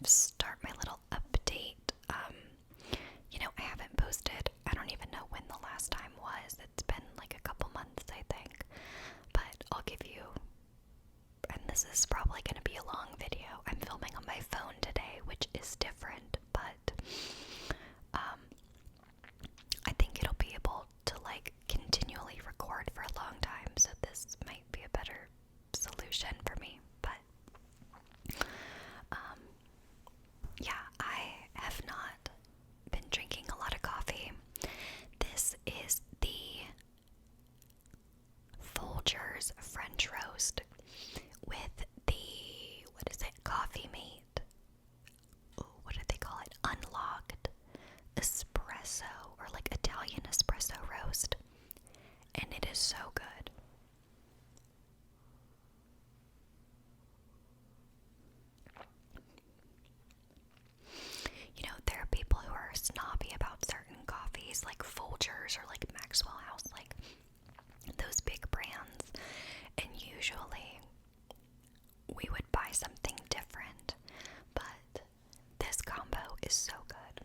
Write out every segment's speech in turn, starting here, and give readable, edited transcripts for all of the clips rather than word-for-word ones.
start my little update. I haven't posted, I don't even know when the last time was. It's been like a couple months, I think. But I'll give you, and this is probably going to be a long video. I'm filming on my phone today, which is different, but I think it'll be able to like continually record for a long time, so this might be a better solution for me. But yeah, I have not been drinking a lot of coffee. This is the Folgers French Roast with the, what is it, Coffee Mate? Ooh, what did they call it? Unlocked espresso, or like Italian espresso roast. And it is so good. There are people who are snobby about certain coffees, like Folgers or like Maxwell House, like those big brands. And usually we would buy something different, but this combo is so good.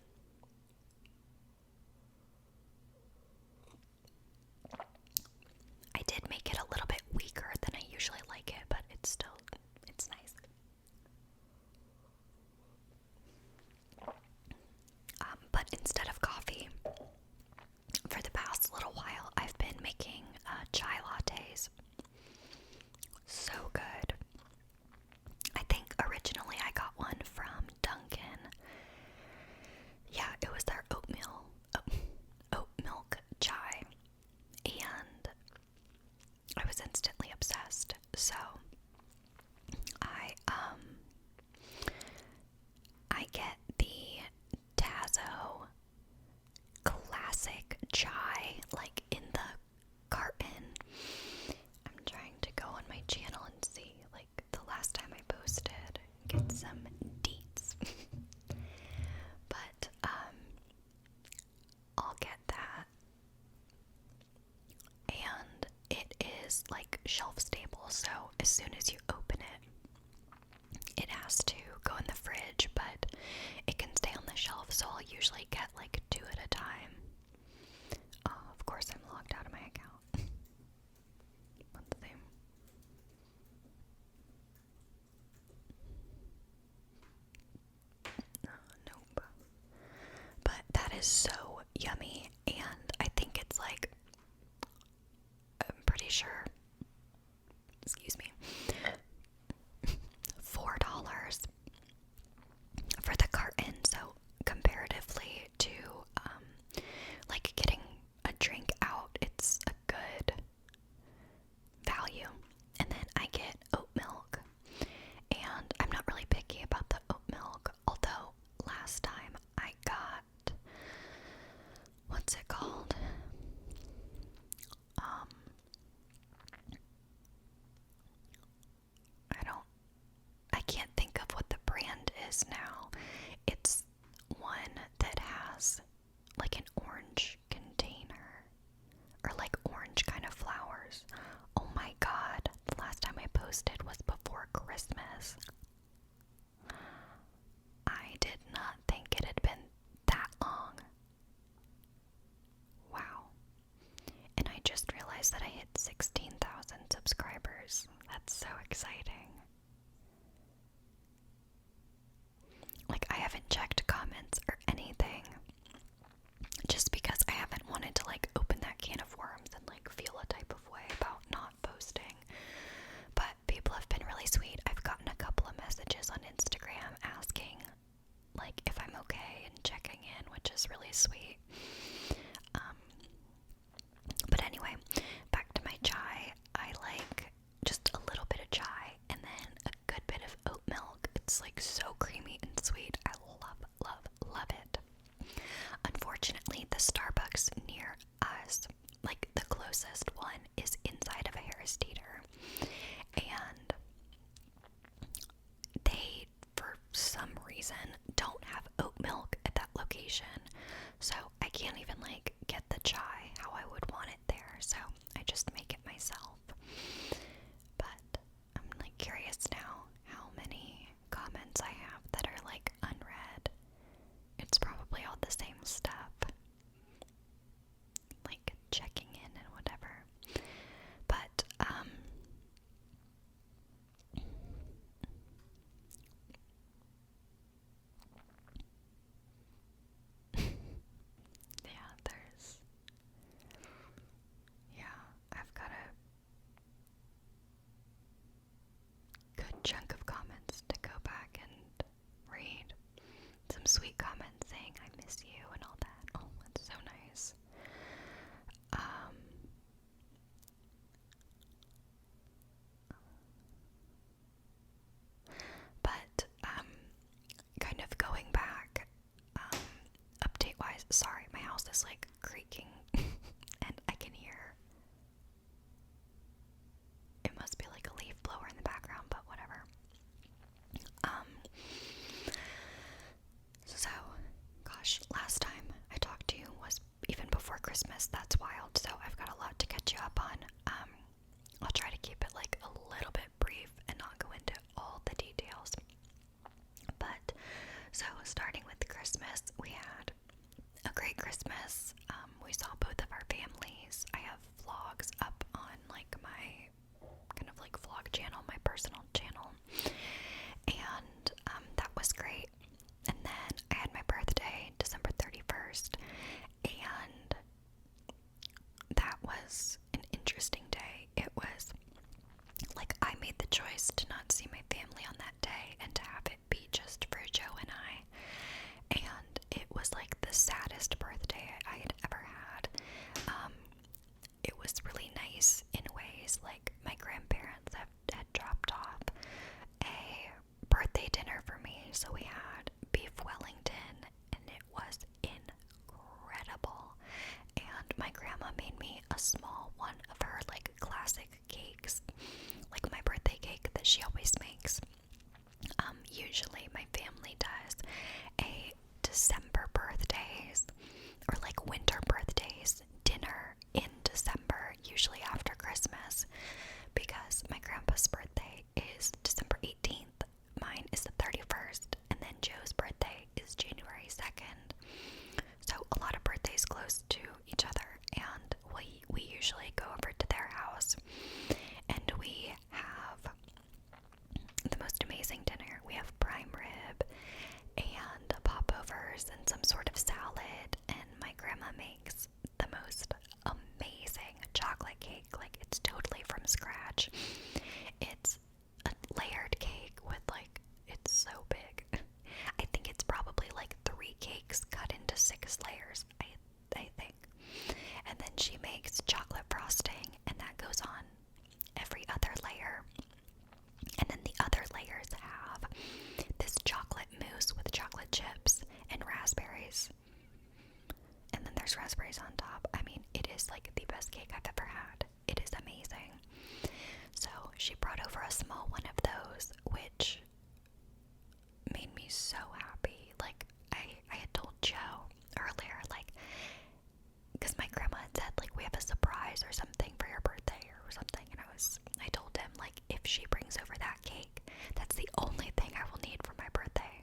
I did make it a little bit weaker than I usually like it, but it's nice. But instead of coffee, for the past little while, I've been making chai lattes. So good. I think originally I got one from Dunkin'. Yeah, it was their oat milk chai, and I was instantly obsessed. So I get the Tazo classic chai, like in the carton. I'm trying to go on my channel and see, like, the last time I posted, get some deets. But I'll get that, and it is like shelf stable, so as soon as you open it, it has to go in the fridge, but it can stay on the shelf, so I'll usually get like 2 at a time. Of course, I'm logged out of my account. Let's see. Nope. But that is so yummy, and I think it's like, I'm pretty sure, excuse me, $4 for the carton, so comparatively to like getting a drink out, it's a good value. And then I get oat milk, and I'm not really picky about the oat milk, although last time I got, what's it called? I can't think of what the brand is now. It's one that has like an orange container, or like orange kind of flowers. Oh my god, the last time I posted was before Christmas. I did not think it had been that long. Wow. And I just realized that I hit 16,000 subscribers. That's so exciting. Like, I haven't checked comments or anything, just because I haven't wanted to like open that can of worms and like feel a type of way about not posting. But people have been really sweet. I've gotten a couple of messages on Instagram asking like if I'm okay and checking in, which is really sweet. But anyway, back to my chai. I like just a little bit of chai and then a good bit of oat milk. It's like so creamy and sweet. I love it. Unfortunately, the Starbucks near us, like the closest one, is inside of a Harris Teeter, and they, for some reason, don't have oat milk at that location, so I can't even like get the chai how I would want it there, so I just make it myself. But I'm like curious now how many comments I have that are like is like creaking and I can hear, it must be like a leaf blower in the background, but whatever. So, gosh, last time I talked to you was even before Christmas. That's wild. So I've got a lot to catch you up on. I'll try to keep it like a little bit brief and not go into all the details. But, so starting with Christmas, we had a great Christmas. We saw both of our families. I have vlogs up on like my kind of like vlog channel, my personal channel. And that was great. And then I had my birthday, December 31st, and that was an interesting day. It was like I made the choice to not see my family on that day and to have it be just for Joe and I. And it was like the saddest birthday I had ever had. It was really nice in ways. Like my grandparents had dropped off a birthday dinner for me, so we had beef Wellington, and it was incredible. And my grandma made me a small one of her like classic cakes, like my birthday cake that she always makes. Usually my family does a December birthdays or like winter birthdays dinner in December, usually after Christmas, because my grandpa's birthday is December 18th, mine is the 31st, and then Joe's birthday is January 2nd. So a lot of birthdays close to each other, and we usually go over to their house, and we have the most amazing dinner. We have prime rib and popovers and some sort of salad, and my grandma makes the most amazing chocolate cake. Like, it's totally from scratch. It's a layered cake with like, it's so big. I think it's probably like 3 cakes cut into 6 layers, I think. And then she makes chocolate frosting, and that goes on every other layer. And then the other layers have this chocolate mousse with chocolate chips and raspberries. And then there's raspberries on top. I mean, it is like the best cake I've ever had. It is amazing. So she brought over a small one of those, which made me so happy. Like, I had told Joe earlier, like, because my grandma had said, like, we have a surprise or something for your birthday or something. And I told him, like, if she brings over that cake, that's the only thing I will need for my birthday.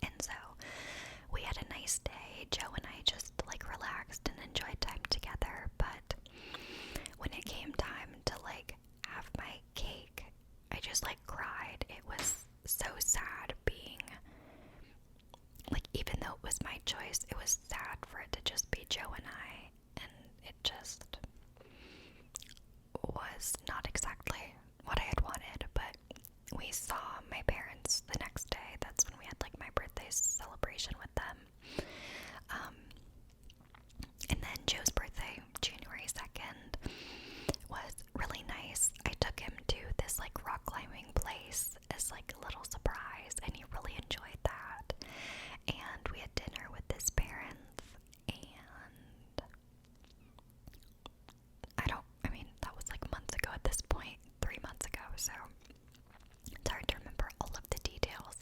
And so we had a nice day. Joe and I just like relaxed and enjoyed time together. But when it came time to like have my cake, I just like cried. It was so sad being like, even though it was my choice, it was sad for it to just be Joe and I, and it just was not exactly what I had wanted. But we saw my parents the next day. That's when we had like my birthday celebration with them. And then Joe's birthday, January 2nd, was really nice. I took him to this like rock climbing place as like a little surprise, and he really enjoyed that. And we had dinner with his parents, and that was like months ago at this point, 3 months ago, so it's hard to remember all of the details.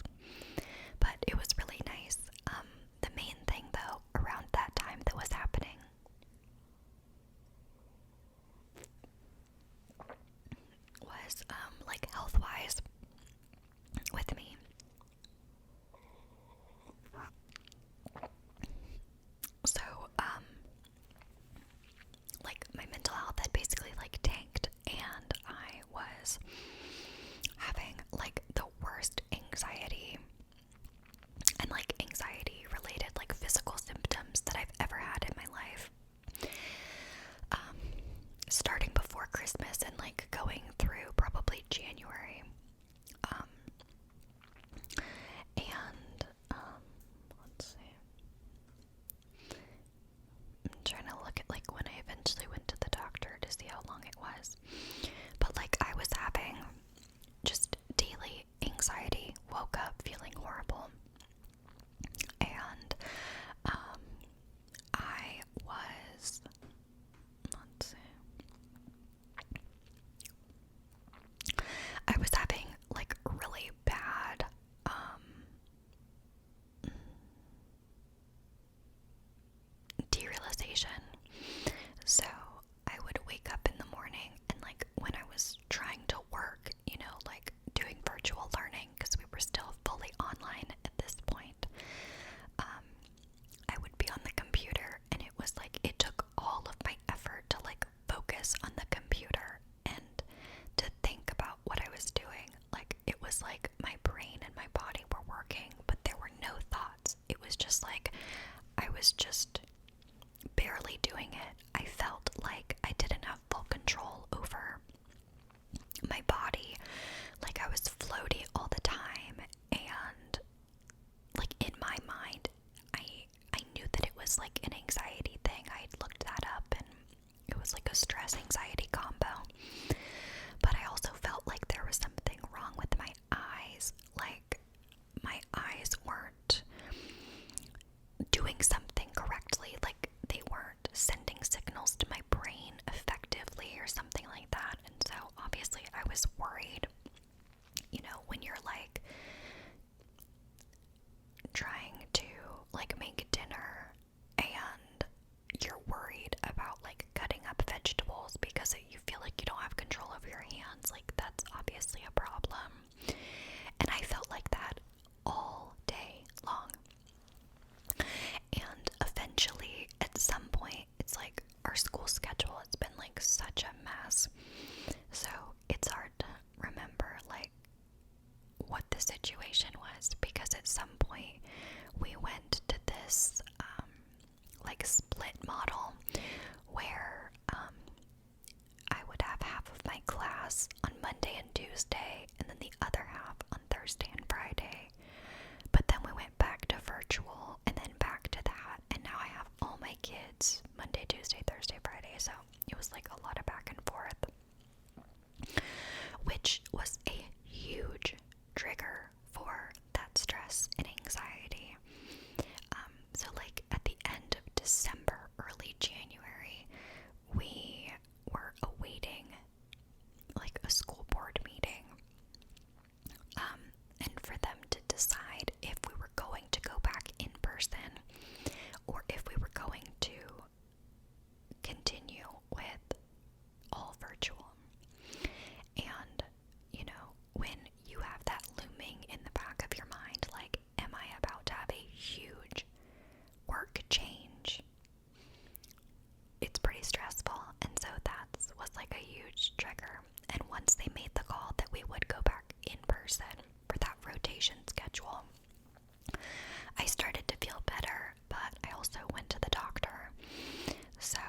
some point we went to this like split model where I would have half of my class on Monday and Tuesday and then the other half on Thursday and Friday. But then we went back to virtual and then back to that, and now I have all my kids Monday, Tuesday, Thursday, Friday, so it was like a lot of back and forth, which was a huge trigger for that stress and anxiety. So like at the end of December, early January, we were awaiting like a school board meeting, and for them to decide if we were going to go back in person or if we were going to continue with all virtual. And, you know, when you have that looming in the back of your mind, like, am I about to have a huge work change? It's pretty stressful, and so that was like a huge trigger. And once they made the call that we would go back in person for that rotation schedule, I started to feel better, but I also went to the doctor. So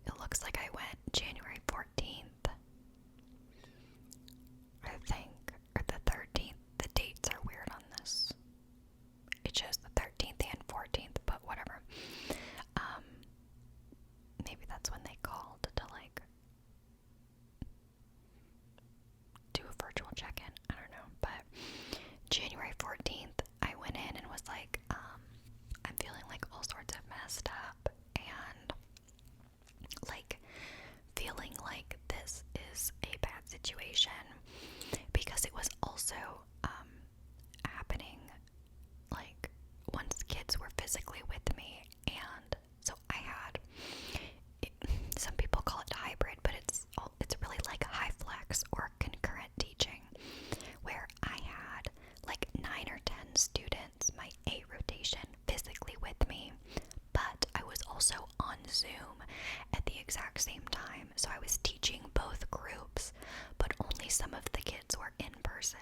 it looks like I went January 14th, I think, or the 13th. The dates are weird on this. It shows the 13th and 14th, but whatever. Maybe that's when they called to like do a virtual check-in. I don't know, but January 14th, I went in and was like, I'm feeling like all sorts of messed up and like feeling like this is a bad situation, because it was also happening like once kids were physically with me. And so I had some people call it hybrid, but it's really like high flex or concurrent teaching, where I had like 9 or 10 students, my A rotation, physically with me, but I was also on Zoom at the exact same time. So I was teaching both groups, but only some of the kids were in person.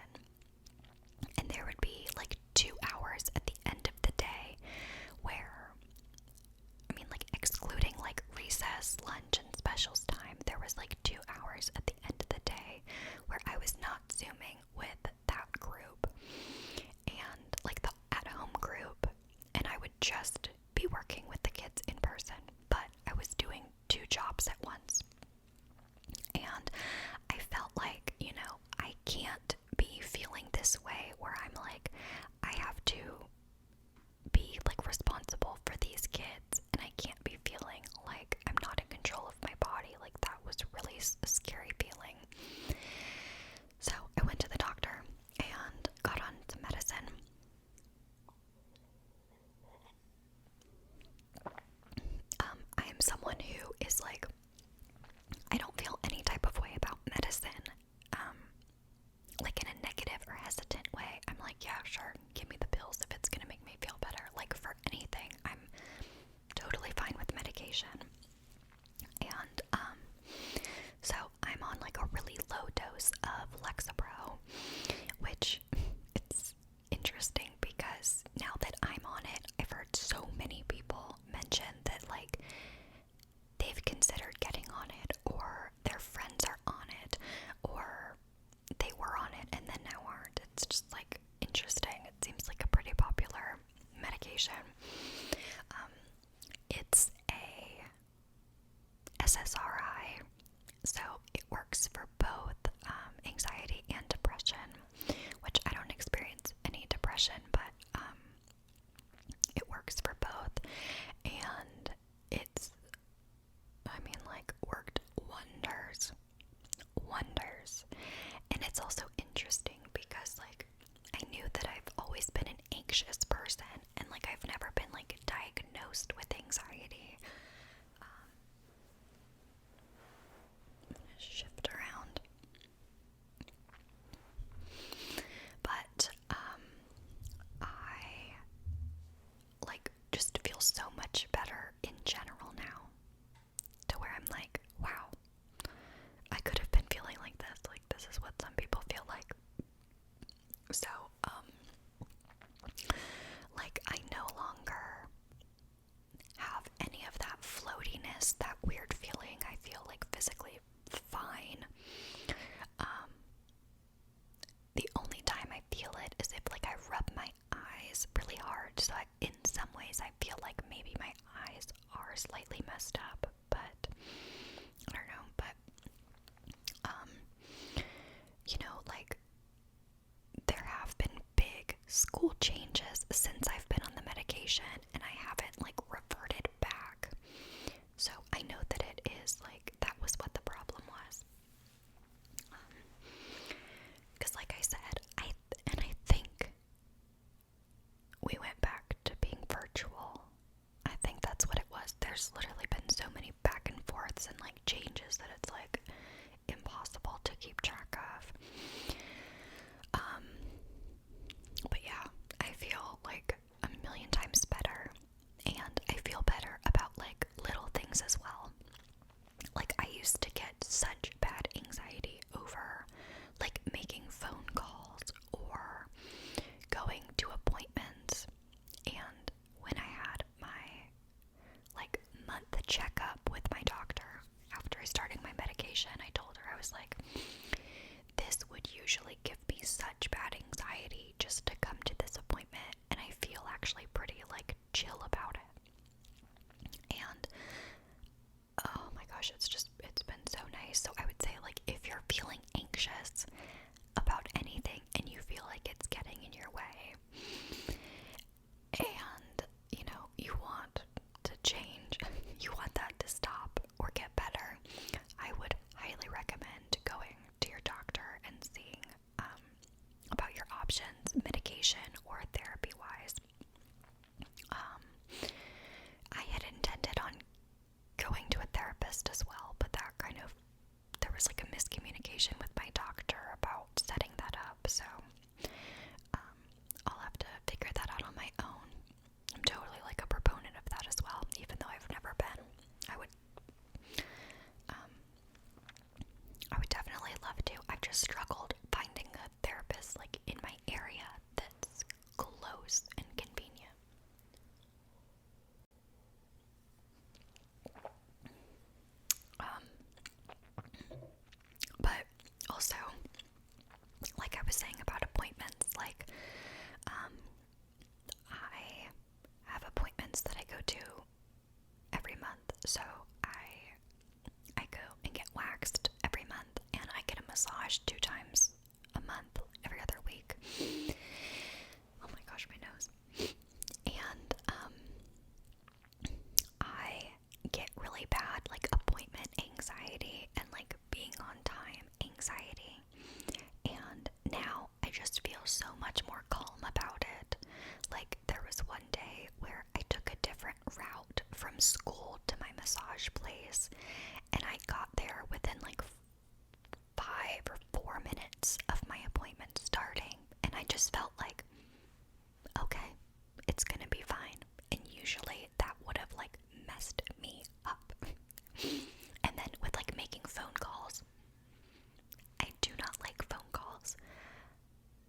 school changes since I've been on the medication, and I haven't like reverted back. So I know that it is like that was what the problem was. Because like I said, I think we went back to being virtual. I think that's what it was. There's literally been so many back and forths and like changes that it's like impossible to keep track of. But yeah, I feel like a million times better, and I feel better about like little things as well. Like I used to get such bad anxiety over like making phone calls or going to appointments. And when I had my like month checkup with my doctor after starting my medication, I told her, I was like, this would usually give me such bad anxiety just to come to this appointment, and I feel actually pretty like chill about it. And oh my gosh, it's been so nice. So I would say, like, if you're feeling anxious about anything and you feel like it's getting in your way, and you know, you want to change, you want that to stop or get better, I would highly recommend going to your doctor and seeing about your options, medication or therapy wise. I had intended on going to a therapist as well, but there was like a miscommunication with my doctor about setting that up, so I'll have to figure that out on my own. I'm totally like a proponent of that as well, even though I've never been. I would definitely love to. I've just struggled finding a therapist like in my area that's close and convenient. But also, like I was saying about appointments, like I have appointments that I go to every month. So I go and get waxed every month, and I get a massage 2 times a month, every other week. Oh my gosh, my nose. And I get really bad like appointment anxiety and like being on time anxiety. And now I just feel so much more calm about it. Like there was one day where I took a different route from school to my massage place, and I got there within like 5 or 4 minutes of my appointment starting, and I just felt like, okay, it's gonna be fine. And usually that would have like messed me up. And then with like making phone calls, I do not like phone calls,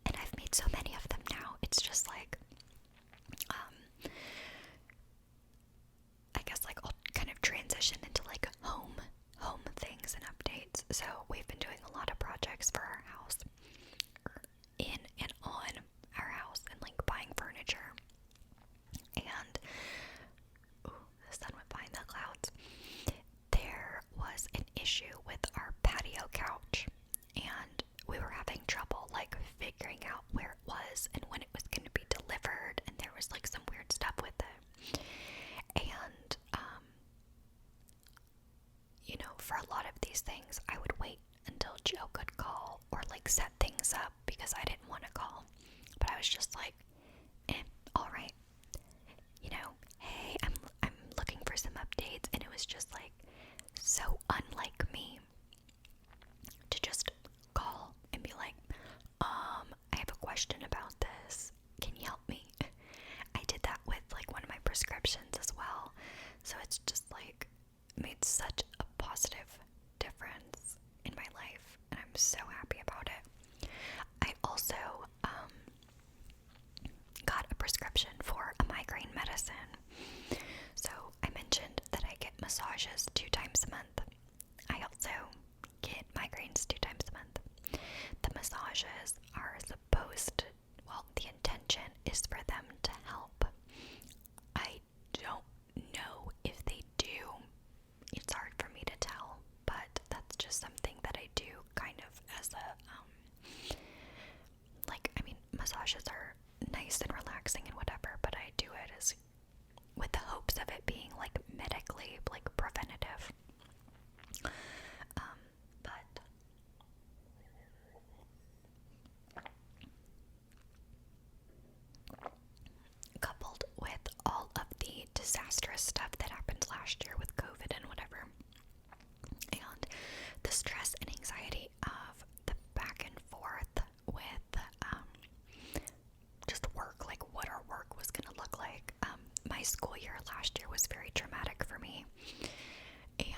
and I've made so many of them now. It's just like I guess like I'll kind of transition into like home things and updates. So we've been doing a lot of projects for our house, in and on our house, and like buying furniture. And the sun went behind the clouds. There was an issue with our patio couch, and we were having trouble like figuring out where it was and when it was going to be delivered, and there was like some weird stuff with it. And you know, for a lot of these things I would wait until Joe could call or like set things up, because I didn't want to call. But I was just like, alright, you know, hey, I'm looking for some updates. And it was just like so unlike me to just call and be like, I have a question about this, can you help me? I did that with like one of my prescriptions as well. So it's just like made such a positive difference in my life, and I'm so happy about it. I also got a prescription for a migraine medicine. So I mentioned that I get massages 2 times a month. I also get migraines 2 times a month. The massages are supposed to, well, the intention is for them to help. I don't know if they do. It's hard for me to tell, but that's just something that I do kind of as a, like, I mean, massages are nice and relaxing and whatever, but I do it as with the hopes of it being like medically like preventative. But coupled with all of the disastrous stuff that happened last year with COVID and whatever, and the stress and anxiety of the back and forth with just work, like what our work was going to look like. My school year last year was very traumatic for me, and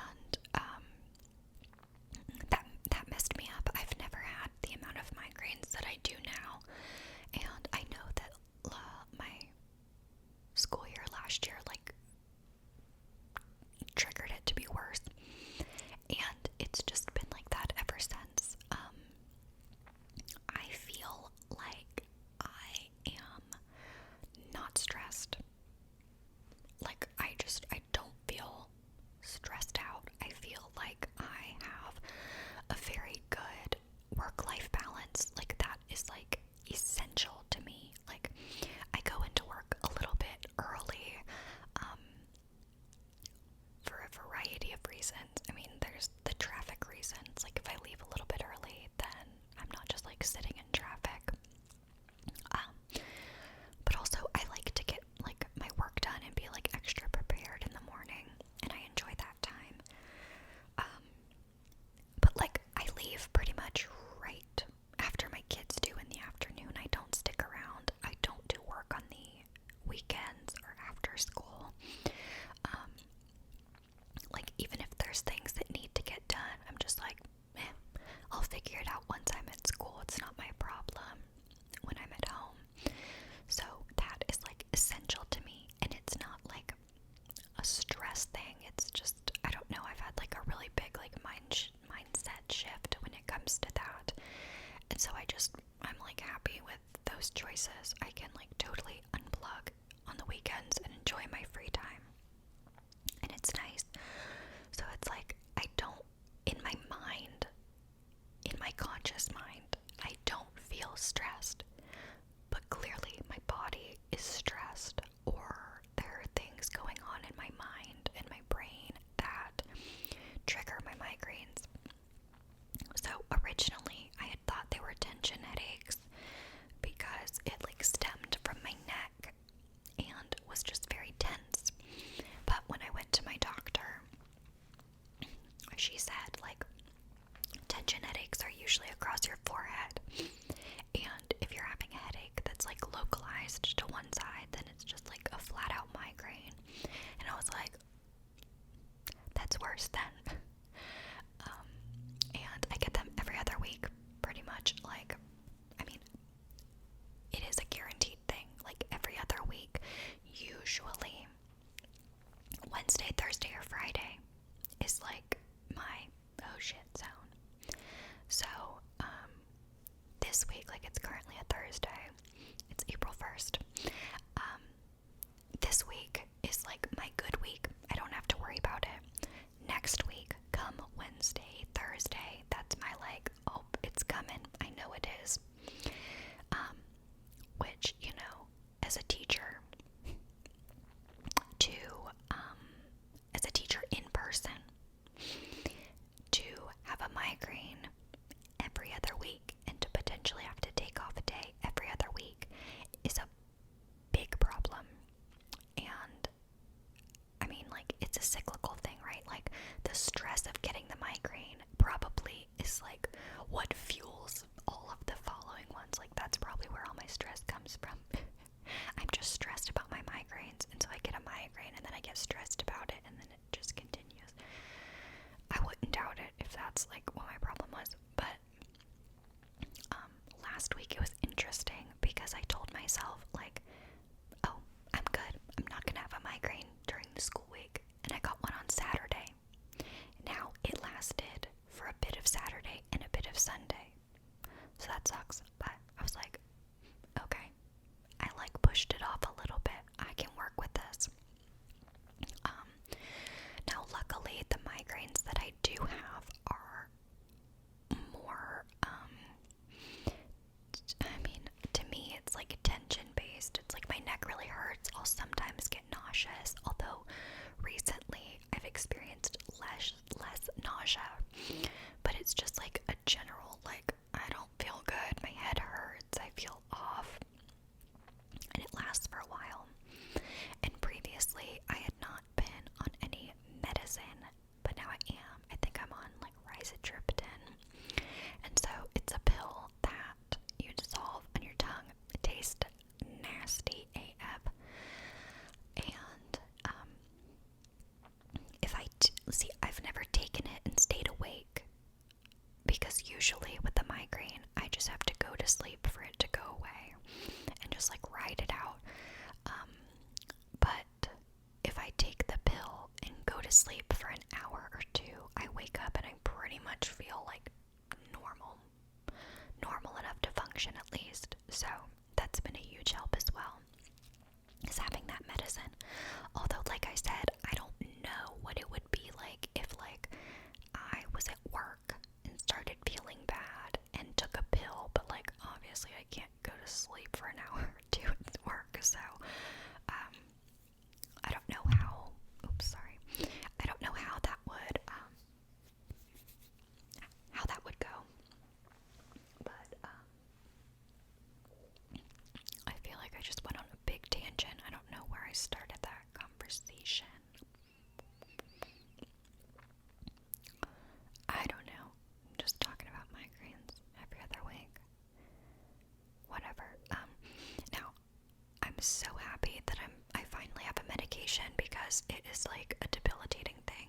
that messed me up. I've never had the amount of migraines that I do now, and I know that my school year last year like triggered it to be worse, and it's just been like that ever since. I feel like I am not stressed. Like I don't feel stressed out. I feel like I have a very good work-life balance. Like that is like essential to me. Like I go into work a little bit early, for a variety of reasons. I mean, there's the traffic reasons. Like if I leave a little bit early, then I'm not just like sitting in traffic. But also I like to get like my work done and be like extra prepared in the morning, and I enjoy that time. But like I leave pretty much right after my kids do in the afternoon. I don't stick around. I don't do work on the weekends or after school. Like even if there's things that need to get done, I'm just like, I'll figure it out once I'm at school. It's not my problem when I'm at home. So that is like essential to me, and it's not like a stress thing. It's just, I don't know, I've had like a really big like mindset shift when it comes to that. And so I'm like happy with those choices. I can like totally unplug on the weekends and enjoy my free time. And it's nice. So it's like I don't, in my mind, in my conscious mind, I don't feel stressed. But clearly my body is stressed, or there are things going on in my mind and my brain that trigger my migraines. So originally I had thought they were tension headaches because it like stemmed from my neck and was just very tense. But when I went to my doctor, she said like tension headaches are usually across your forehead, and if you're having a headache that's like localized to one side, then it's just like a flat out migraine. And I was like, that's worse then. And I get them every other week pretty much. Like, I mean, it is a guaranteed thing. Like every other week, usually Wednesday, Thursday, or Friday is like my oh shit zone. So this week, like it's currently a Thursday, it's April 1st. This week is like my good week. I don't have to worry about it. Next week, come Wednesday, Thursday, that's my like, oh, it's coming. I know it is. Which, you know, as a teacher, as a teacher in person, to have a migraine every other week and to potentially have to take off a day every other week is a big problem. And I mean, like, it's a cyclical thing, right? Like, the stress of getting the migraine probably is like what fuels all of the following ones. Like, that's probably where all my stress comes from. I'm just stressed about my migraines, and so I get a migraine, and then I get stressed about it, and then it just continues. I wouldn't doubt it if that's like what my problem was. But last week it was interesting because I told myself like, oh, I'm good. I'm not gonna have a migraine during the school week, and I got one on Saturday. Now it lasted for a bit of Saturday and a bit of Sunday, so that sucks. But I was like, okay, I like pushed it off a little bit. I can work with this. Now luckily the migraines that I do have are more, I mean, to me it's like tension reaction at least. So that's been a huge help as well, is having that medicine. Although, like I said, I don't know what it would be like if like I was at work and started feeling bad and took a pill, but like obviously I can't go to sleep for an hour or two at work, so I don't know how, I don't know how that would go, but I feel like I just went on a big tangent. I don't know where I started that conversation. I don't know. I'm just talking about migraines every other week. Whatever. Now, I'm so happy that I finally have a medication, because it is like a debilitating thing.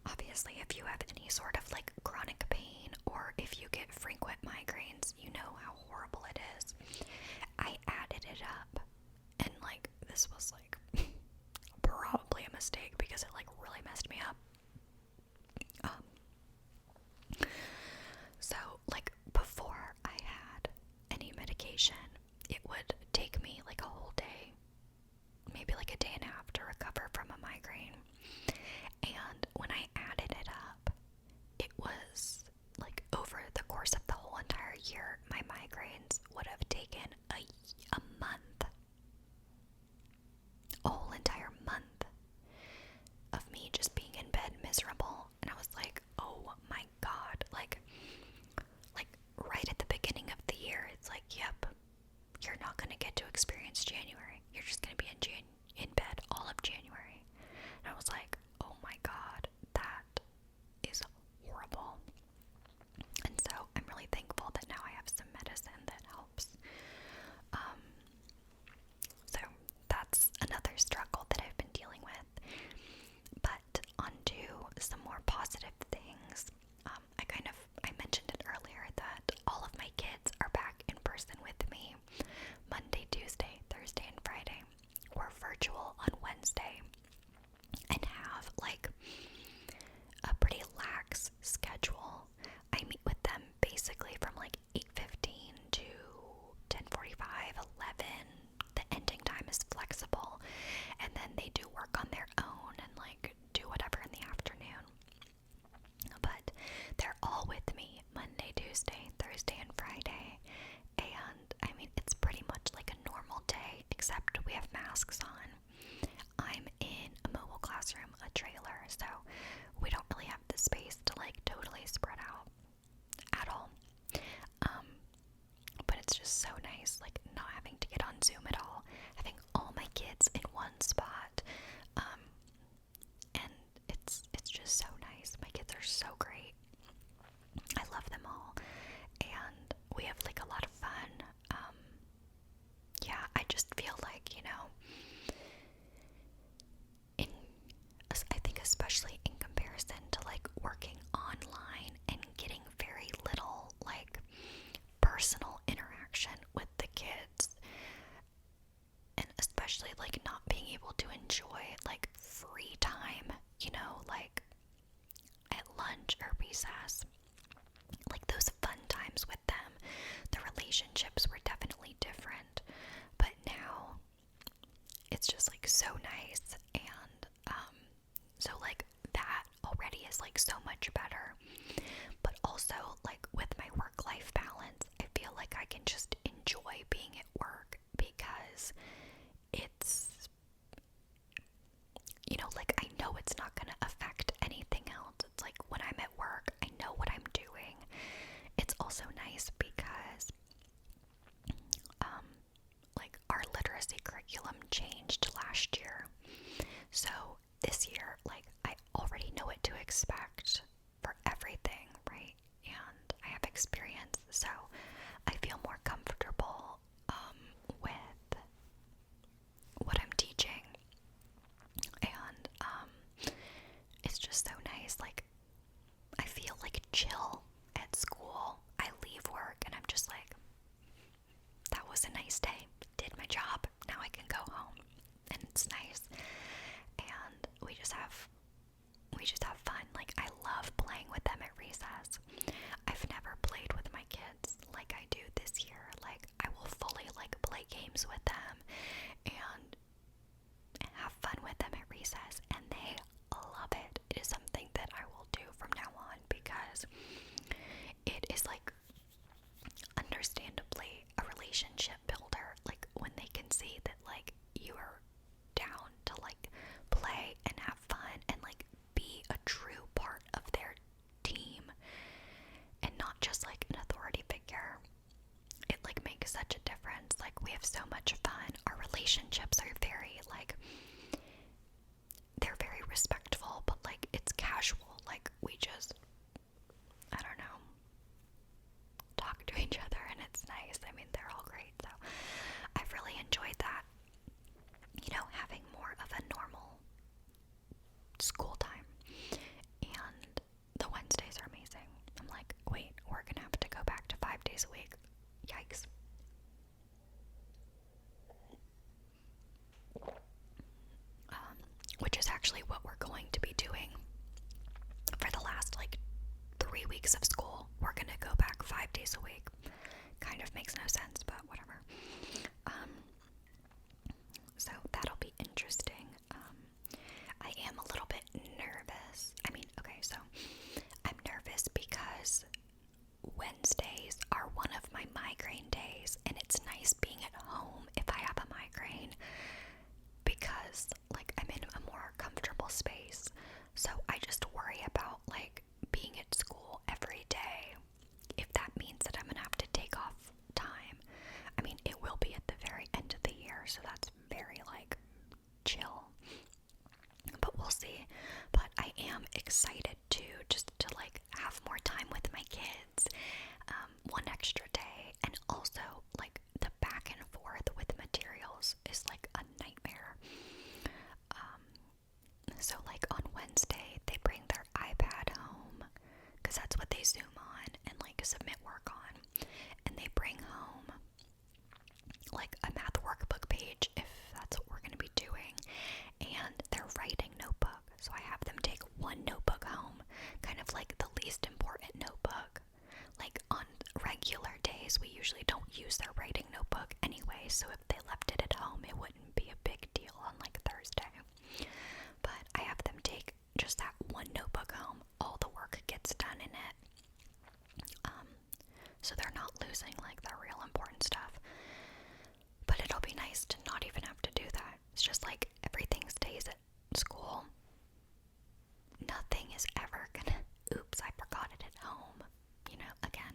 Obviously, if you have any sort of like chronic pain, or if you get frequent migraines, you know how horrible it is. I added it up, and like this was like probably a mistake, because it like really messed me up. So like before I had any medication, it would take me like a whole day, maybe like a day and a half, to recover from a migraine. And when I added it up, it was like over the course of the whole entire year, my migraines would have taken a month, a whole entire month of me just being in bed miserable. And I was like, oh my god, like right at the beginning of the year, it's like, yep, you're not going to get to experience January. You're just going to be in bed all of January. And I was like, oh my god, that is horrible. And so I'm really thankful that now I have some medicine that helps. So that's another struggle that I've been dealing with. But onto some more positive things. I mentioned it earlier that all of my kids are back in person with me Monday, Tuesday, Thursday, and Friday. We're virtual on Wednesday and have like a pretty lax schedule. I meet with them basically from like 8:15 to 10:45, 11. The ending time is flexible, and then they do work on their own and like do whatever in the afternoon. But they're all with me Monday, Tuesday, Thursday, and Friday. And I mean, it's pretty much like a normal day, except we have masks on. I'm in a mobile classroom, a trailer, so we don't really have the space to like totally spread out at all. But it's just so nice, like not having to get on Zoom at all, having all my kids in one spot. And it's just so nice. My kids are so great. I love them all, and we have like a lot of fun. Yeah, I just feel like, I think especially in comparison to like working online and getting very little like personal interaction with the kids, and especially like not being able to enjoy like free time, like at lunch or recess, like those fun times with them. The relationships were definitely different, but now it's just like so nice. And so like that already is like so much better. But also like with my work-life balance, I feel like I can just enjoy being at work, because it's, like I know it's not going to affect anything else. It's like when I'm at work, I know what I'm doing. It's also nice because like our literacy curriculum changed last year. So this year, like I already know what to expect for everything, right? And I have experience, so I feel more comfortable with what I'm teaching. And it's just so nice. Like I feel like chill at school. I leave work and I'm just like, that was a nice day. Did my job. Now I can go home. And it's nice. And we just have fun. Like I love playing with them at recess. I've never played with my kids like I do this year. Like, I will fully, like, play games with them and have fun with them at recess, and they love it. It is something that I will do from now on because it is, like, understandably a relationship builder. Like, when they can see that, like, you are down to, like, play and have fun and, like, be a true part of their team and not just, like, an authority figure. It, like, makes such a difference. Like, we have so much fun. Our relationships are very, like, they're very respectful, but, like, it's casual. Like, we just, I don't know, talk to each other, and it's nice. I mean, they're all great, so I've really enjoyed that. You know, having more of a normal school time. And the Wednesdays are amazing. I'm like, wait, we're gonna have to go back to 5 days a week. Yikes. Which is actually what we're going to be doing for the last, like, 3 weeks of school. We're gonna go back 5 days a week. Kind of makes no sense, but whatever. So that'll be interesting. I am a little bit nervous. I mean, okay, so I'm nervous because Wednesdays are one of my migraine days, and it's nice being at home if I have a migraine because, like, I'm in a more comfortable space. So I just worry about, like, being at school every day. If that means that I'm gonna have to take off time. I mean, it will be at the very end of the year, so that's very, like, chill. But we'll see. But I am excited to just to, like, have more time with my kids, one extra day, and also, like, the back and forth with materials is, like, a nightmare. So, like, on Wednesday, they bring their iPad home, because that's what they Zoom on and, like, submit work on, and they bring home, like, a math workbook page, if that's what we're going to be doing, and their writing notebook. So I have them take one notebook home, kind of like the least important notebook. Like, on regular days, we usually don't use their writing notebook anyway, so if they left it at home, it wouldn't be a big deal on, like, Thursday. But I have them take just that one notebook home. All the work gets done in it. So they're not losing, like, the real important stuff. But it'll be nice to not even have to do that. It's just like everything stays at school. Nothing is ever gonna, oops, I forgot it at home, you know, again.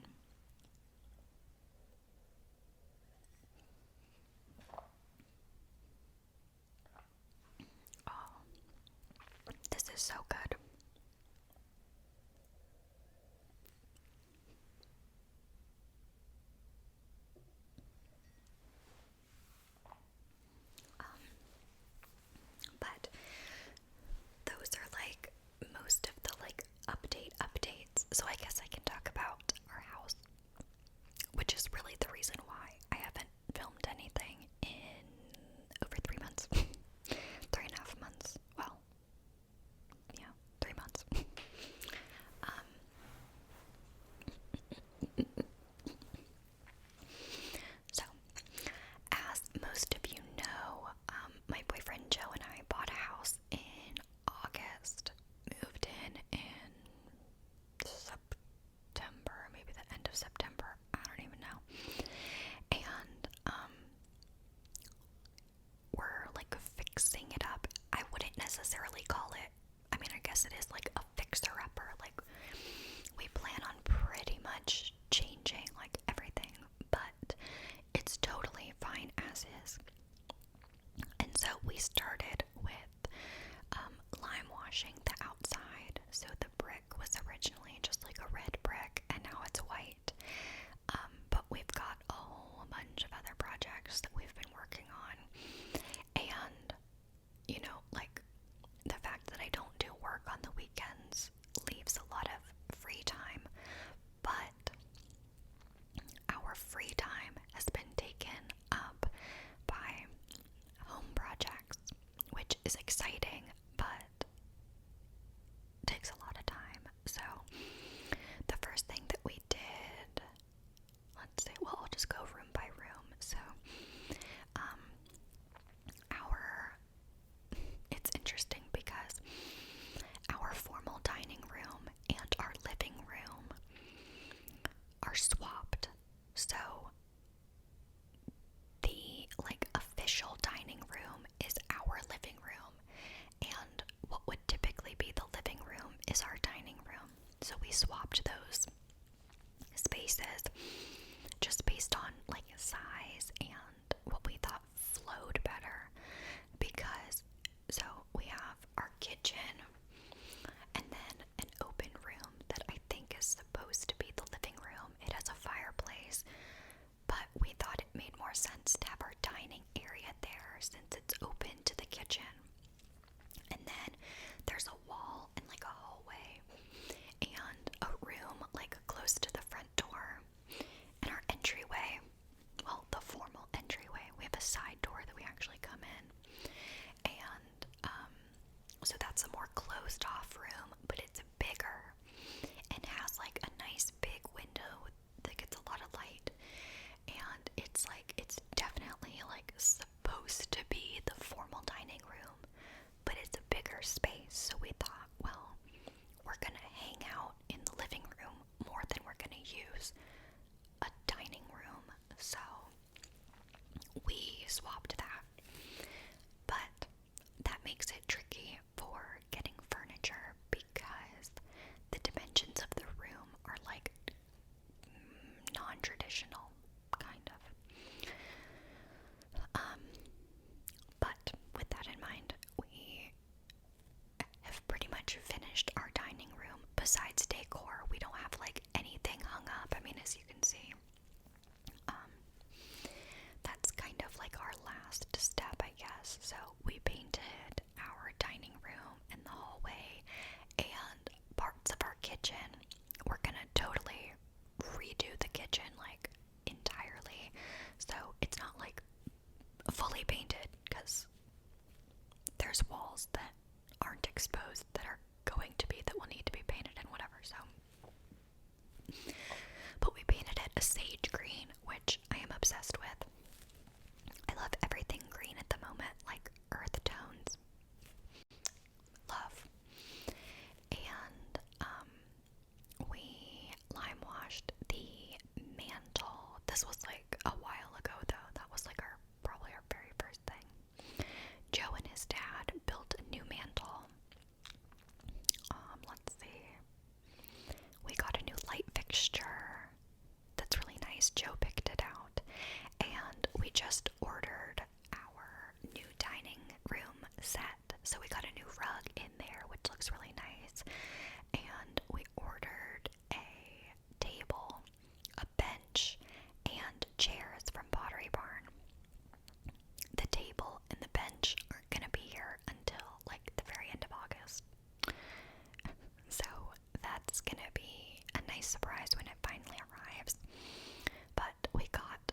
swapped those spaces just based on like size and what we thought flowed better. Because so we have our kitchen and then an open room that I think is supposed to be the living room. It has a fireplace, but we thought it made more sense to have our dining area there since it's open to the kitchen. And then there's a wall and like a hallway and a room like close to the front door. And our entryway, well, the formal entryway, we have a side door that we actually come in. And so that's a more closed off room, but it's bigger and has like a nice big window that gets a lot of light. And it's like, it's definitely like supposed to be the formal dining room, but it's a bigger space. So we thought, well, we're gonna hang out in the living room more than we're gonna use a dining room. So we swapped that. But that makes it tricky for getting furniture because the dimensions of the room are like non-traditional, kind of. But with that in mind, we have pretty much finished our dining room. Besides decor, we don't have like anything hung up. I mean, as you can see, that's kind of like our last step, I guess. So we painted our dining room and the hallway and parts of our kitchen. We're gonna totally redo the kitchen like entirely. So it's not like fully painted because there's walls that aren't exposed that are going to be, that will need to be painted and whatever. So, but we painted it a sage green, which I am obsessed with. I love everything green at the moment, like earth tones. Love. And we lime washed the mantle. This was like a while ago though. That was like probably our very first thing. Joe and his dad built a new mantle. Let's see. We got a new light fixture that's really nice. Joe picked it out. And we just ordered our new dining room set. So we got a new rug in there, which looks really nice. And we ordered a table, a bench, and chairs from Pottery Barn. The table and the bench aren't going to be here until like the very end of August. So that's going to be a nice surprise when it finally arrives. But we got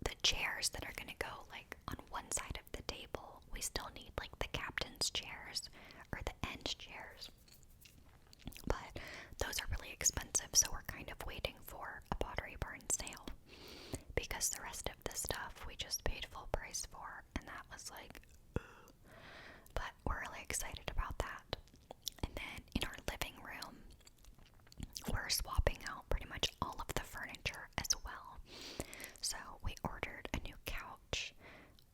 the chairs that are going to go like on one side of the table. We still need like the captain's chairs or the end chairs. But those are really expensive, so we're kind of waiting for a Pottery Barn sale. Because the rest of the stuff we just paid full price for, and that was like, ugh. But we're really excited about that. And then in our living room, we're swapping out pretty much all of the furniture as well. So we ordered a new couch,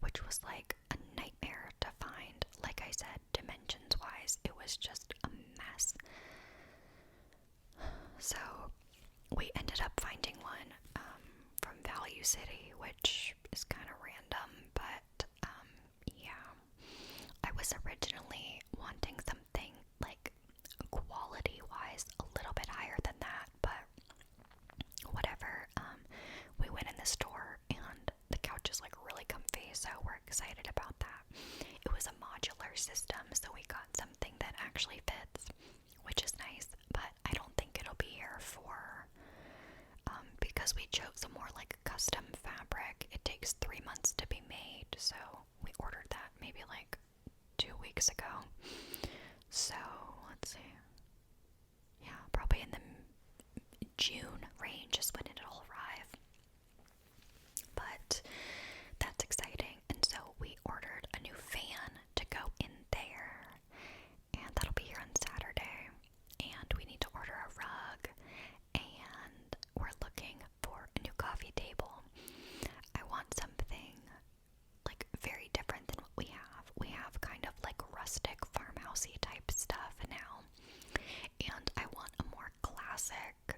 which was like a nightmare to find. Like I said, dimensions wise, it was just a mess. So we ended up finding one from Value City, which is kind of random, but yeah. I was originally wanting something like quality-wise a little bit higher than that, but whatever. We went in the store and the couch is like really comfy, so we're excited about that. It was a modular system, so we got something that actually fits, which is nice, but I don't think it'll be here for because we chose a more like custom fabric. It takes 3 months to be made, so we ordered that maybe like 2 weeks ago. So let's see, yeah, probably in the June range is when it'll arrive. But that's exciting, and so we ordered a new fan to go in there, and that'll be here on Saturday. And we need to order a rug, and we're looking for a new coffee table. I want something like very different than what we have. We have kind of like rustic farmhousey type stuff now, and I want a more classic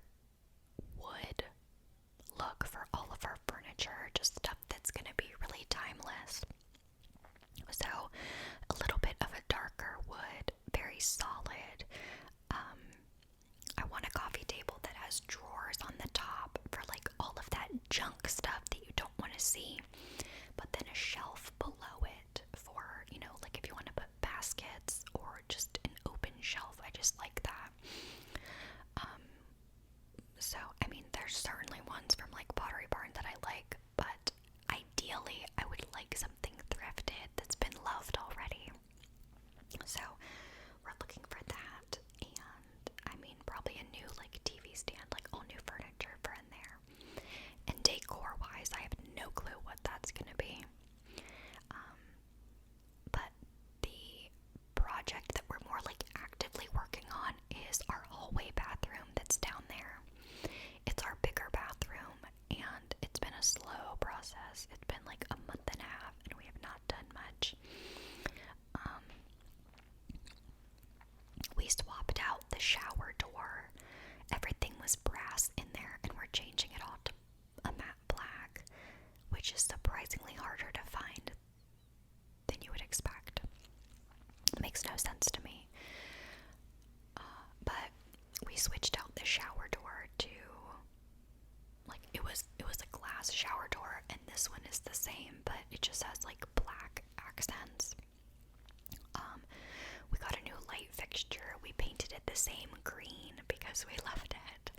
same green because we loved it.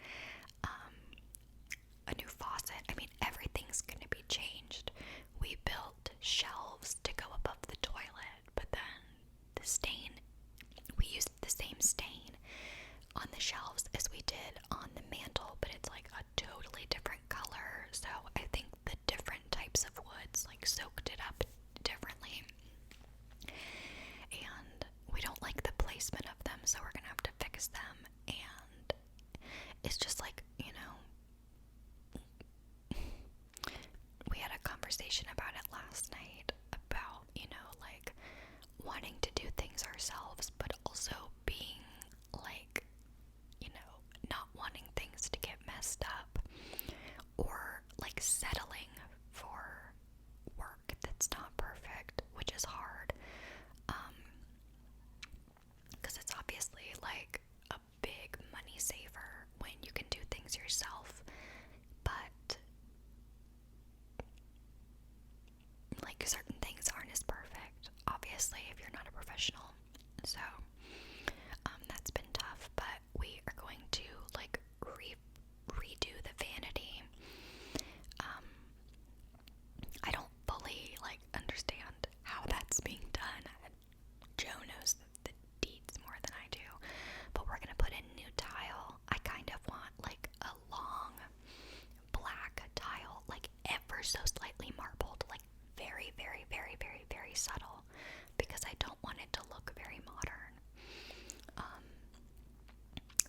A new faucet. I mean, everything's going to be changed. We built shelves to go above the toilet, but then the stain, we used the same stain on the shelves as we did on the mantle, but it's like a totally different color. So I think the different types of woods like soaked it up differently. And we don't like the placement of them, so we're gonna have to fix them. And it's just like, we had a conversation about it last night about, like wanting to do things ourselves, but also being like, not wanting things to get messed up, or like settling for work that's not perfect, which is hard. Because it's obviously like a big money saver when you can do things yourself, but like certain things aren't as perfect, obviously, if you're not a professional. So that's been tough, but we are going to like redo the vanity. I don't fully like understand how that's being done. Joe knows the deeds more than I do, but we're gonna put in new tile. I kind of want like a long black tile, like ever so slightly marbled, like very, very, very, very, very subtle, because I don't want it to look very modern.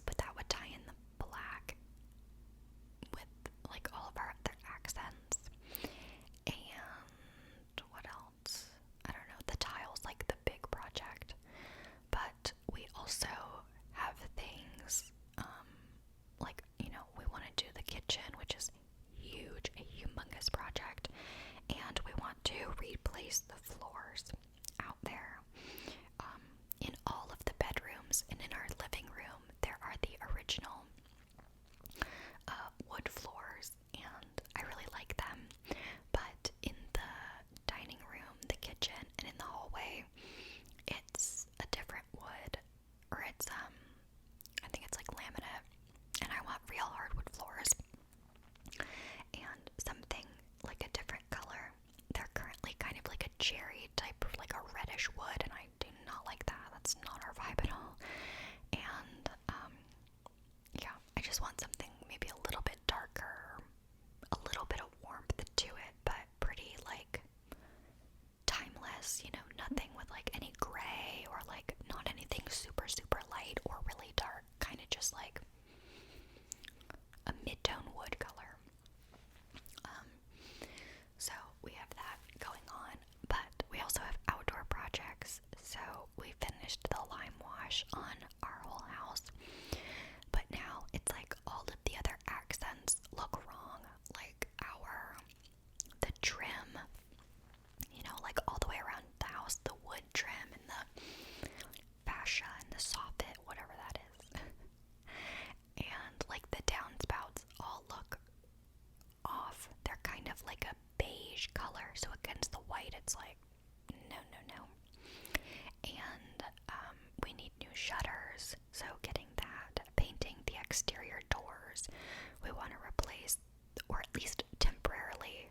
But that would tie in the black with like all of our other accents. And what else? I don't know. The tile's like the big project. But we also have things, like, we want to do the kitchen, which is huge, a humongous project. And we want to replace the floors out there. In all of the bedrooms and in our living room, there are the original wood floors, and I really like them. But in the dining room, the kitchen, and in the hallway, it's a different wood, or it's I think it's like laminate, and I want real hardwood floors and something like a different color. They're currently kind of like a cherry type of like a reddish wood, and I do not like that. That's not our vibe at all. And yeah, I just want something maybe a little bit darker, a little bit of warmth to it, but pretty like timeless, nothing with like any gray, or like not anything super, super light or really dark, kind of just like a mid-tone wood color. So we have that going on, but we also have outdoor projects. So we finished the lime wash on our whole house, but now it's like all of the other accents look wrong, like the trim, like all the way around the house, the wood trim and the fascia and the soffit, whatever that is. And like the downspouts all look off. They're kind of like a beige color, so against the white it's like no. And we need new shutters, so getting that, painting the exterior doors. We want to replace, or at least temporarily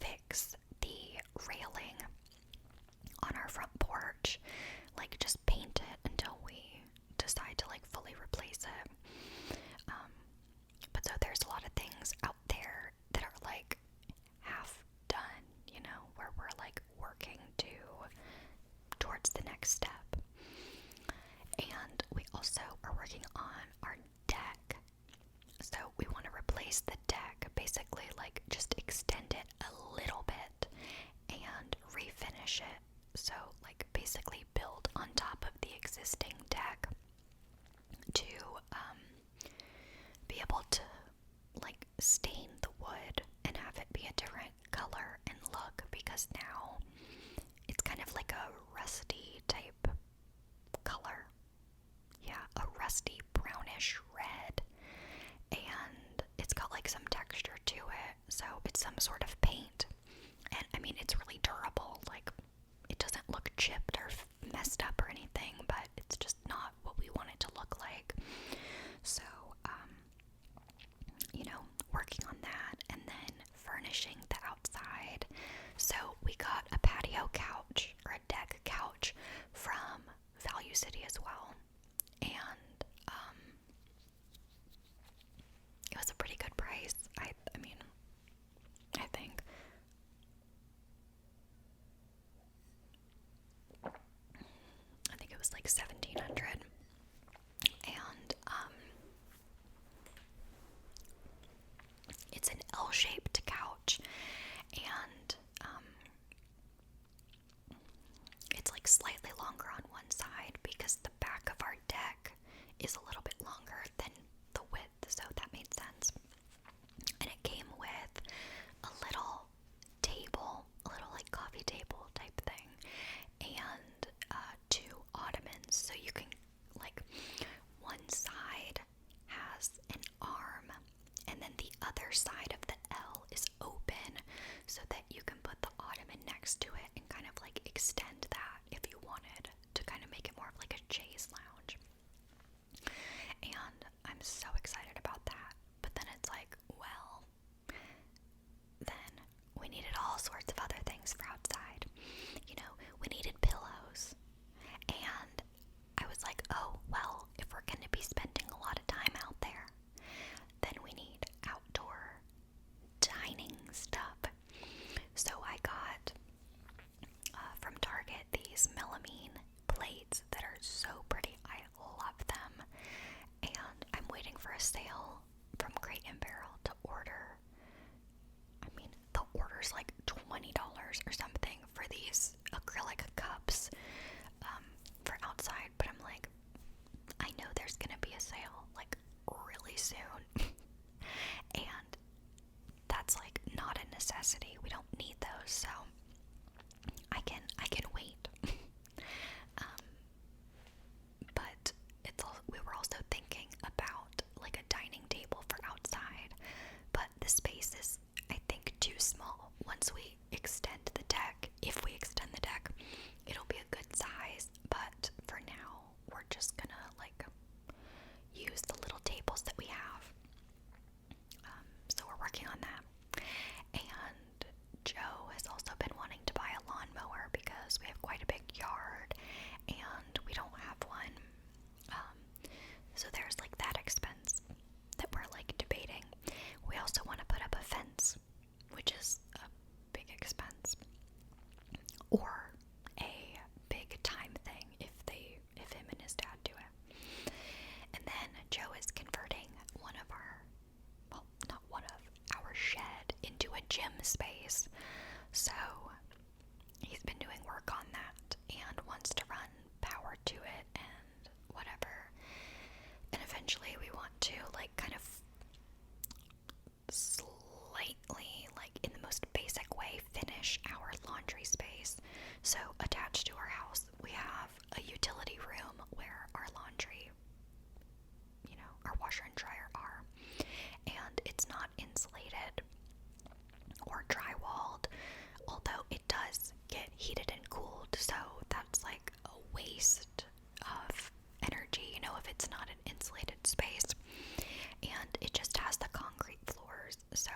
fix, the railing on our front porch, like just paint it until we decide to like fully replace it. But so there's a lot of things out there that are like half done, where we're like working towards the next step. And we also are working on our deck. So we want to replace the deck, basically like just extend it a little bit and refinish it. So like basically build on top of the existing deck to be able to like stain the wood and have it be a different color and look, because now it's kind of like a rusty type color. Yeah, a rusty brownish red, and it's got like some texture to it, so it's some sort of paint. And I mean, it's really durable, like it doesn't look chipped or messed up or anything, but it's just not what we was like $1,700. And it's an L-shaped couch, and it's like slightly longer on one side because the back of our deck is a little bit longer than the width, so that made sense. And it came with a little table, a little like coffee table type thing, and 2 ottomans, so you can, like, one side has an arm, and then the other side of the L is open so that you can put the ottoman next to it and kind of like extend that if you wanted to kind of make it more of like a chaise lounge. And I'm so excited about that. But then it's like, well, then we needed all sorts of other things for outside. You know, we needed pillows. And I was like, oh, well, if we're going to be spending a lot of time out there, then we need outdoor dining stuff. So I got from Target these melamine plates that are so pretty. I love them. And I'm waiting for a sale from Crate and Barrel to order. I mean, the order's like $20 or something for these acrylic cups for outside, but I'm like, I know there's gonna be a sale like really soon. And that's like not a necessity. We don't need those, so I can wait. But we were also thinking about like a dining table for outside, but the space is, I think, too small. Once we extend the deck, if we extend the deck, it'll be a good size, but for now, we're just gonna like use the little tables that we have. So we're working on that. And Joe has also been wanting to buy a lawnmower because we have quite a big yard and we don't have one. So there's like that expense that we're like debating. We also want to put up a fence, which is a big expense, or a big time thing if him and his dad do it. And then Joe is converting our shed into a gym space. So he's been doing work on that and wants to run power to it and whatever. And eventually we want to like kind of slightly, like in the most basic way, finish our laundry space. So attached to our house we have a utility room where our laundry, you know, our washer and dryer are, and it's not insulated or drywalled, although it does get heated and cooled, so that's like a waste of energy, you know, if it's not an insulated space. And it just has the concrete floors, so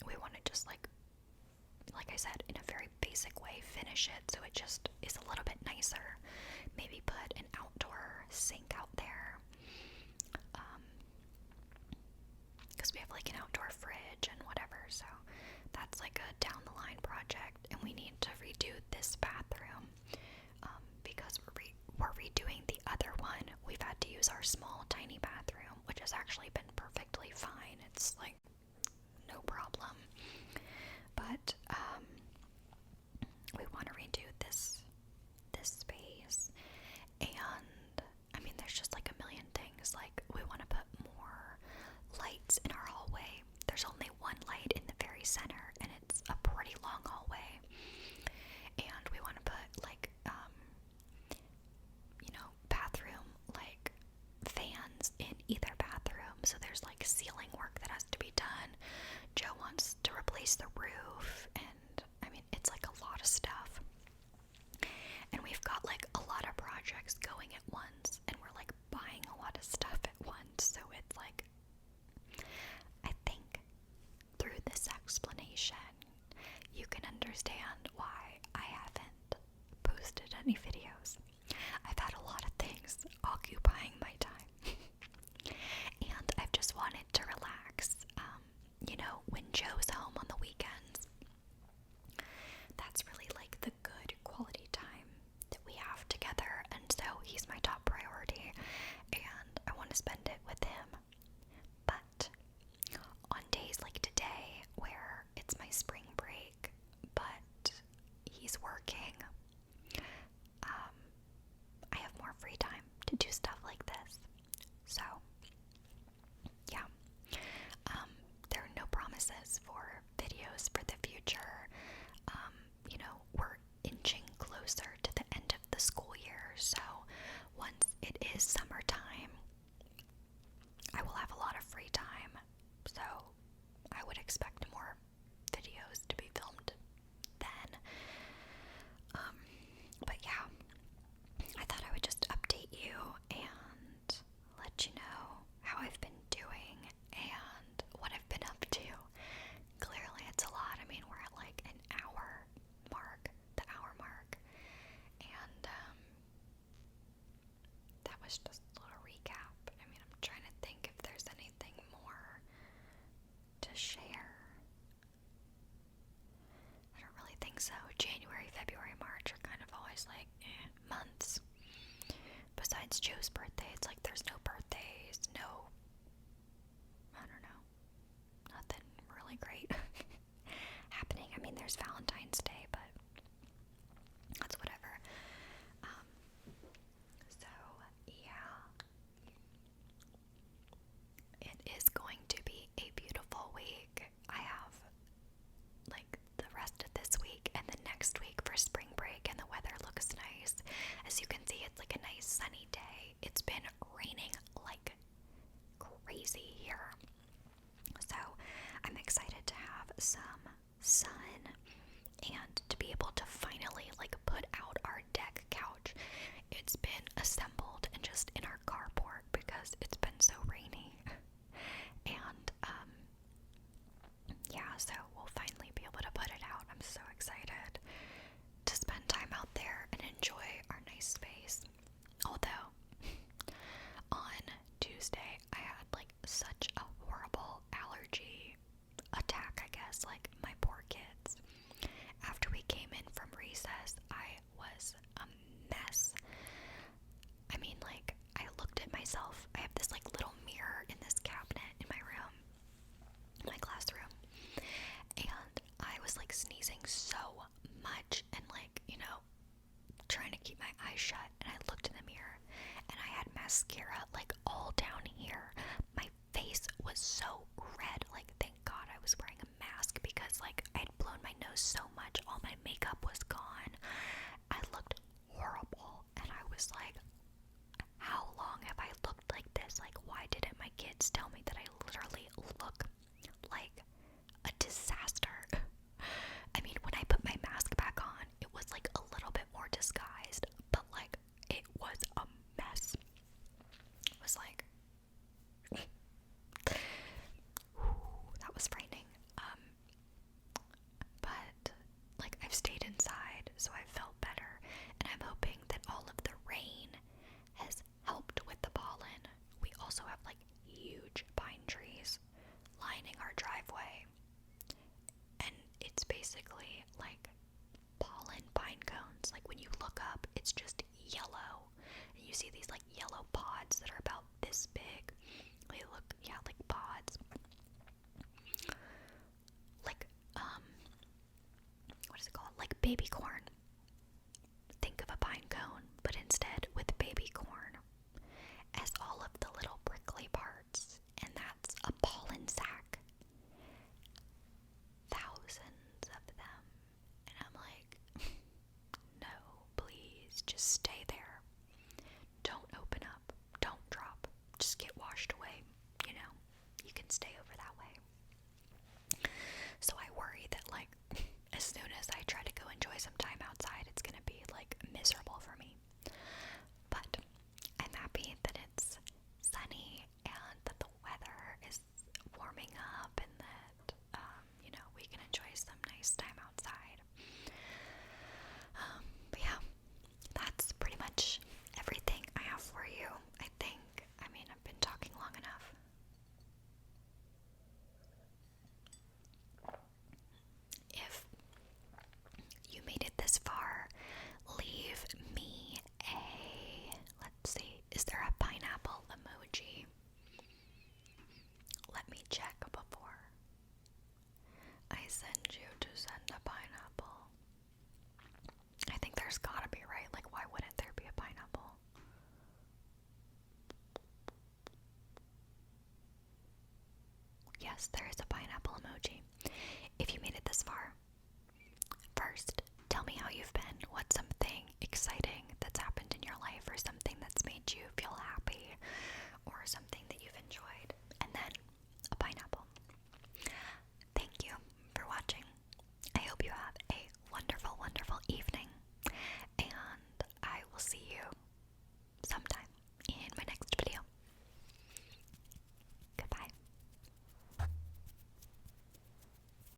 we want to just like I said, in a very basic way, finish it so it just is a little bit nicer. Maybe put an outdoor sink out there, because we have like an outdoor fridge and whatever, so that's like a down the line project. And we need to redo this bathroom because we're redoing the other one. We've had to use our small tiny bathroom, which has actually been perfectly fine. It's like no problem, but we want to redo this space. And I mean, there's just like a million things. Like, we want to put more lights in our hallway. There's only one light in the very center, and it's a pretty long hallway. And we want to put like you know, bathroom like fans in either bathroom, so there's like ceiling work that has to be done. Joe wants to replace the roof, and I mean, it's like a lot of stuff. And we've got like a lot of projects going at once, and we're like buying a lot of stuff at once, so it's like, I think through this explanation you can understand why I haven't posted any videos. I've had a lot of things occupying my time. And I've just wanted to relax. You know, when Joe's home on the weekends, that's really like the good quality time that we have together. And so he's my So January, February, March are kind of always like months. Besides Joe's birthday, it's like there's no birthdays, no, I don't know, nothing really great happening. I mean, there's Valentine's Day, but that's whatever. So yeah, it is going to be a beautiful week. I have like the rest of this week and the next week for spring break, and the weather looks nice. As you can see, it's like a nice sunny day. It's been raining like crazy here, so I'm excited to have some sun and to be able to finally like put out our deck couch. It's been assembled and just in our carport because it's been so rainy. And yeah, so we'll finally be able to put it out. I'm so excited to spend time out there and enjoy our nice space. Although on Tuesday I had like such a horrible allergy attack, I guess, like my poor kids. After we came in from recess, I was a mess. I mean, like, I looked at myself. I have this like little mirror in this cabinet in my room, my classroom, and I was like sneezing so much and like, you know, trying to keep my eyes shut, and I looked in the mirror and I had mascara like all down here. My face was so red. Like, thank God I was wearing a mask because like I had blown my nose so much, all my makeup was gone. I looked horrible, and I was like, how long have I looked like this? Like, why didn't my kids tell me that I literally look like a disaster? I mean, when I put my mask back on, it was like a little bit more disguised, but like it was a mess. It was like that was frightening. But like I've stayed inside, so I felt better, and I'm hoping that all of the rain has helped with the pollen. We also have like huge pine trees lining our driveway, and it's basically like pollen pine cones. Like when you look up, it's just yellow, and you see these like yellow pods that are about this big. They look, yeah, like pods. Like, what is it called? Like baby corn. Think of a pine cone, but instead with baby corn as all of the little prickly parts, and that's a pollen sac. Thousands of them. And I'm like, no, please, just stay there. Don't open up. Don't drop. Just get washed away. You know, you can stay over that way. So I worry that, like, as soon as I try to go enjoy some time outside, it's gonna be, like, miserable for me. But I'm happy that it's sunny and that the weather is warming up and that, you know, we can enjoy some nice time outside. But yeah, that's pretty much everything I have for you, I think. I mean, I've been talking long enough. If you made it this far, leave me a, let's see, is there a pineapple emoji? Let me check before I send you to send a pineapple. I think there's gotta be, right? Like, why wouldn't there be a pineapple? Yes, there is a pineapple emoji. If you made it this far, first, tell me how you've been. What's something exciting that's happened in your life or something that's made you feel happy?